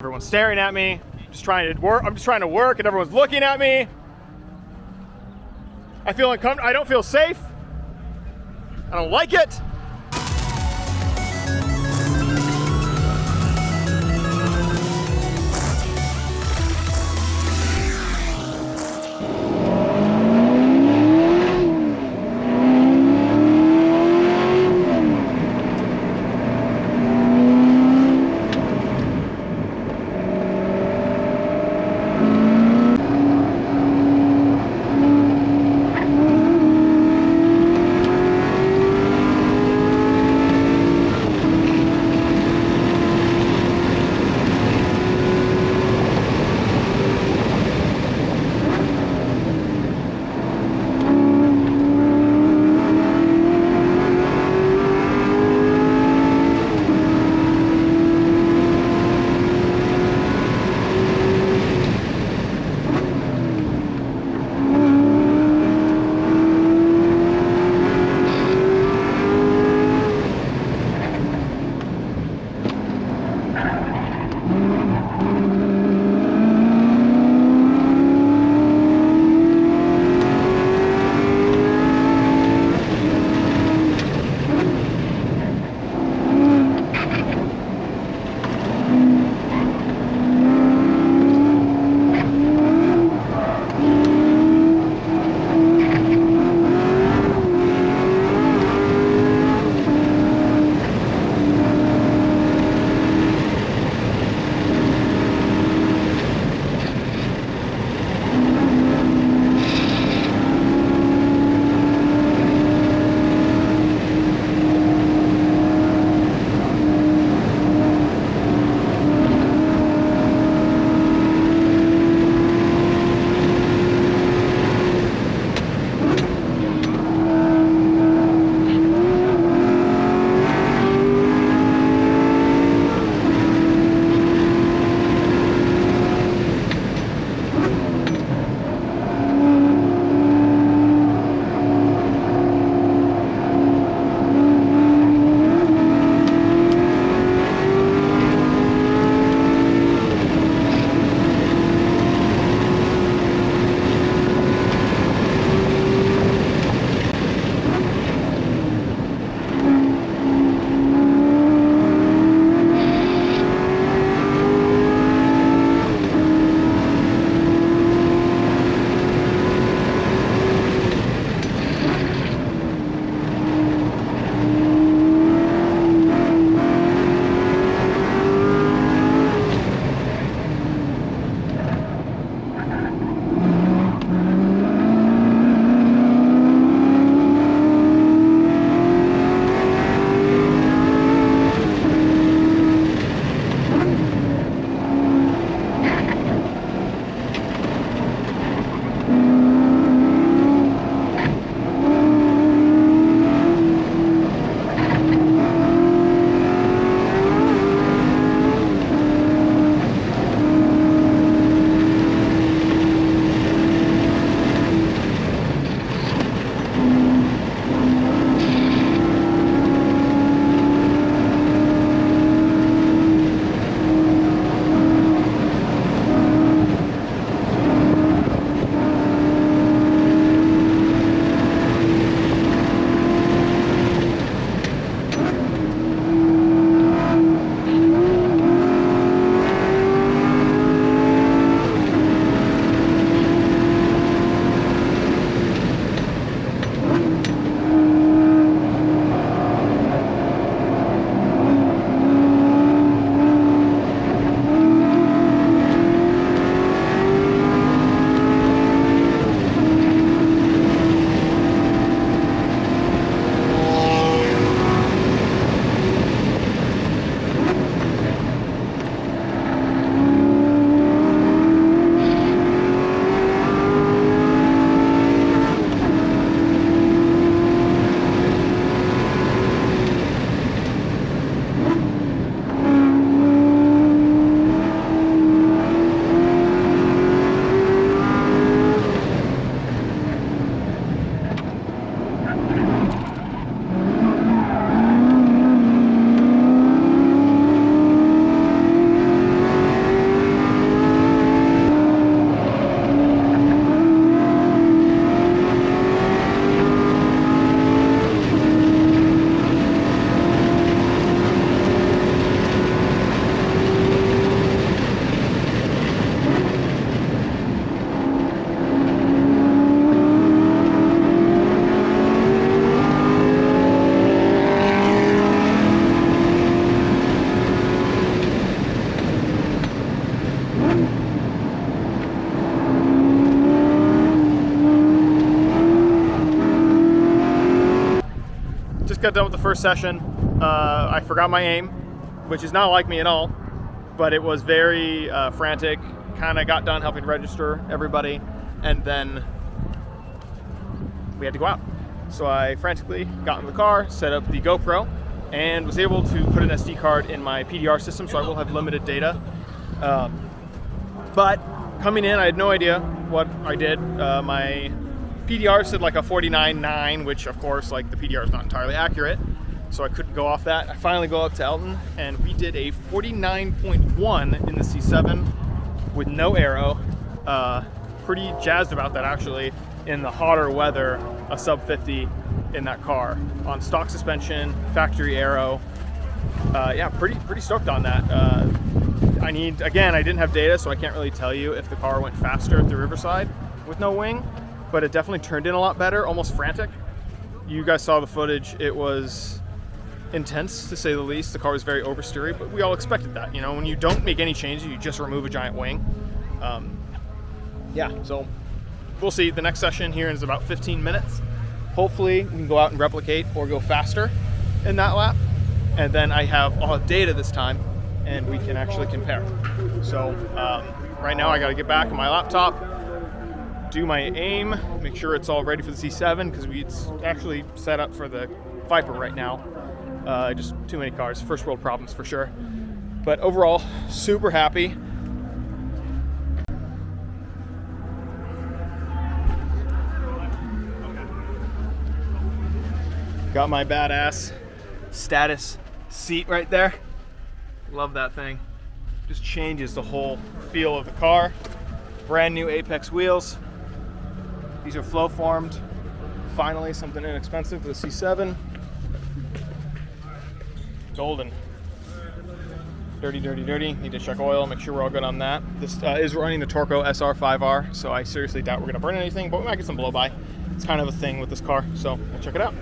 Everyone's staring at me. Just trying to work. I'm just trying to work, and everyone's looking at me. I feel uncomfortable. I don't feel safe. I don't like it. got done with the first session. I forgot my aim, which is not like me at all, but it was very frantic. Kind of got done helping register everybody, and then we had to go out. So I frantically got in the car, set up the GoPro, and was able to put an SD card in my PDR system, so I will have limited data. But coming in, I had no idea what I did. My PDR said like a 49.9, which of course, like the PDR is not entirely accurate, so I couldn't go off that. I finally go up to Elton, and we did a 49.1 in the C7 with no aero. Pretty jazzed about that, actually. In the hotter weather, a sub 50 in that car on stock suspension, factory aero. Yeah, pretty stoked on that. I didn't have data, so I can't really tell you if the car went faster at the Riverside with no wing, but it definitely turned in a lot better, almost frantic. You guys saw the footage. It was intense, to say the least. The car was very oversteery, but we all expected that. You know, when you don't make any changes, you just remove a giant wing. Yeah, so we'll see. The next session here is about 15 minutes. Hopefully we can go out and replicate or go faster in that lap. And then I have all data this time, and we can actually compare. So right now I got to get back on my laptop, do my aim, make sure it's all ready for the C7, because it's actually set up for the Viper right now. Just too many cars, first world problems for sure. But overall, super happy. Got my badass status seat right there. Love that thing. Just changes the whole feel of the car. Brand new Apex wheels. These are flow formed. Finally, something inexpensive for the C7. Golden. Dirty, dirty, dirty. Need to check oil, make sure we're all good on that. This is running the Torco SR5R, so I seriously doubt we're gonna burn anything, but we might get some blow by. It's kind of a thing with this car, so we'll check it out.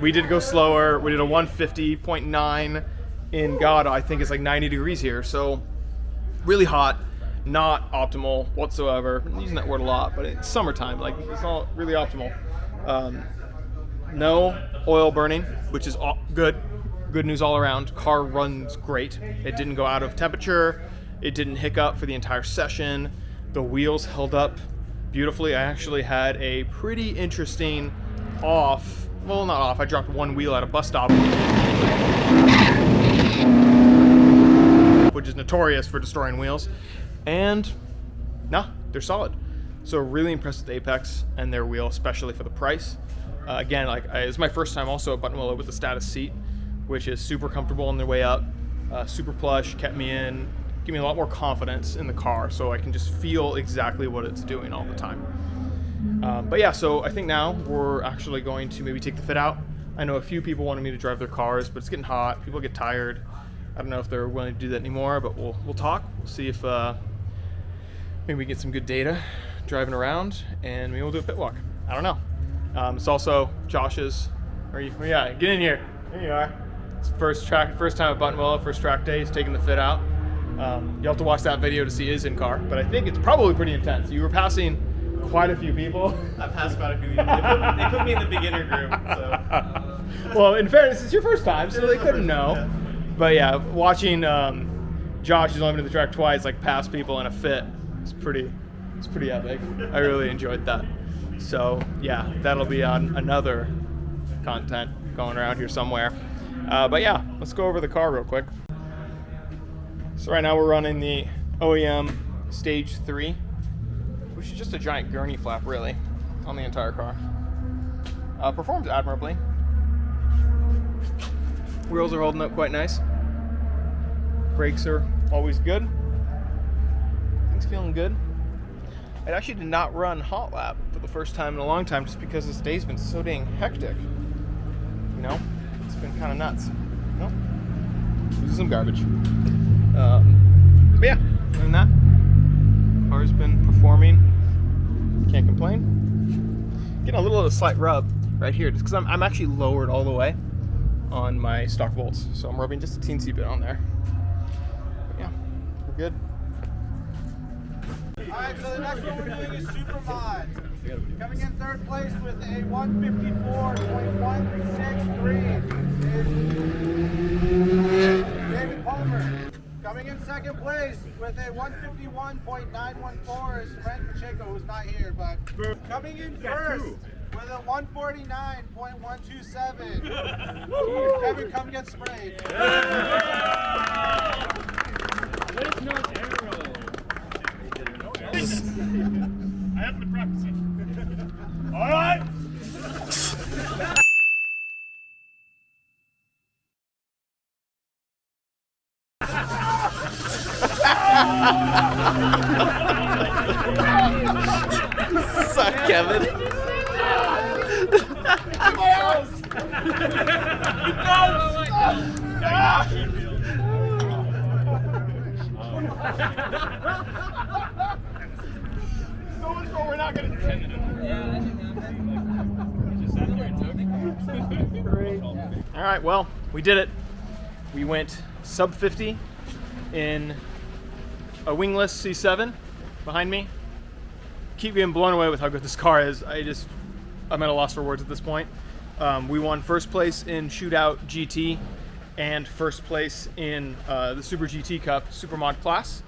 we did go slower. We did a 150.9 in God, I think it's like 90 degrees here. So really hot, not optimal whatsoever. I'm using that word a lot, but it's summertime. Like, it's not really optimal. No oil burning, which is good. Good news all around. Car runs great. It didn't go out of temperature. It didn't hiccup for the entire session. The wheels held up beautifully. I actually had a pretty interesting off. Well, not off. I dropped one wheel at a bus stop, which is notorious for destroying wheels. And nah, they're solid. So really impressed with the Apex and their wheel, especially for the price. Again, like it's my first time also at buttonwillow with the status seat, which is super comfortable on the way up, super plush, kept me in, give me a lot more confidence in the car, so I can just feel exactly what it's doing all the time. But yeah, so I think now we're actually going to maybe take the fit out. I know a few people wanted me to drive their cars, but it's getting hot. People get tired. I don't know if they're willing to do that anymore, but we'll talk. We'll see if maybe we get some good data driving around, and maybe we'll do a pit walk. I don't know. It's also Josh's. Yeah, get in here. There you are. It's first time at buttonwillow, first track day. He's taking the fit out. You'll have to watch that video to see his in car, but I think it's probably pretty intense. You were passing quite a few people. I passed quite a few people. They put me in the beginner group. So. Well, in fairness, it's your first time, so they couldn't know. Yeah. But yeah, watching Josh, who's only been to the track twice, like pass people in a fit, it's pretty epic. I really enjoyed that. So yeah, that'll be on another content going around here somewhere. But yeah, let's go over the car real quick. So right now we're running the OEM Stage 3, which is just a giant gurney flap really on the entire car. Performs admirably. Wheels are holding up quite nice. Brakes are always good. Things feeling good. I actually did not run hot lap for the first time in a long time just because this day's been so dang hectic. You know, it's been kind of nuts. You know? This is some garbage. But yeah, other than that, car's been performing. Can't complain. Getting a little of a slight rub right here just because I'm actually lowered all the way on my stock bolts, so I'm rubbing just a teensy bit on there. But yeah, we're good. Alright, so the next one we're doing is Super Mod. Coming in third place with a 154.163 is David Palmer. Coming in second place with a 151.914 is Frank Pacheco, who's not here, but coming in first with a 149.127. Kevin, come get sprayed. There's no aero. I haven't been practicing. All right. Suck, Kevin. So much for we're not going to pretend it. Just sat there and took it. All right, well, we did it. We went sub 50 in a Wingless C7 behind me. Keep getting blown away with how good this car is. I'm at a loss for words at this point. We won first place in Shootout GT and first place in the Super GT Cup Super Mod class.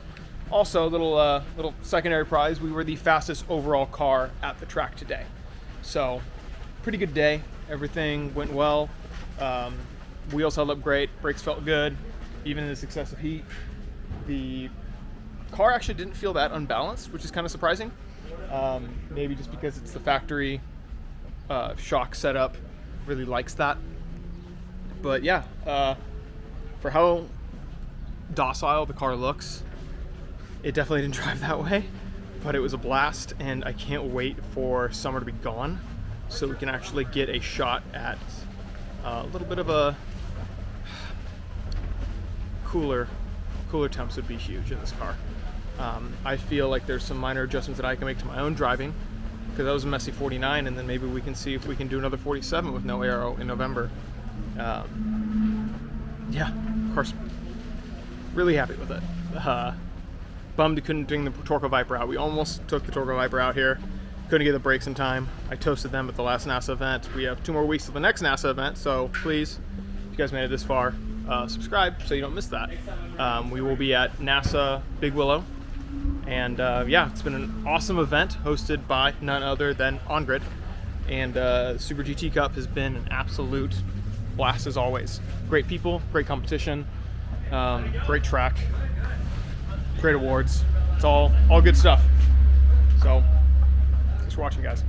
Also, little secondary prize, we were the fastest overall car at the track today. So, pretty good day. Everything went well. Wheels held up great. Brakes felt good, even in this excessive heat. The car actually didn't feel that unbalanced, which is kind of surprising. Maybe just because it's the factory shock setup, really likes that. But yeah, for how docile the car looks, it definitely didn't drive that way, but it was a blast, and I can't wait for summer to be gone so we can actually get a shot at a little bit of a cooler temps would be huge in this car. I feel like there's some minor adjustments that I can make to my own driving because that was a messy 49, and then maybe we can see if we can do another 47 with no aero in November. Yeah, of course, really happy with it. Bummed we couldn't bring the Torco Viper out. We almost took the Torco Viper out here. Couldn't get the brakes in time. I toasted them at the last NASA event. We have 2 more weeks to the next NASA event, so please, if you guys made it this far, subscribe so you don't miss that. We will be at NASA Big Willow, and yeah, it's been an awesome event hosted by none other than OnGrid, and Super GT Cup has been an absolute blast as always. Great people, great competition, great track, great awards. It's all good stuff. So thanks for watching, guys.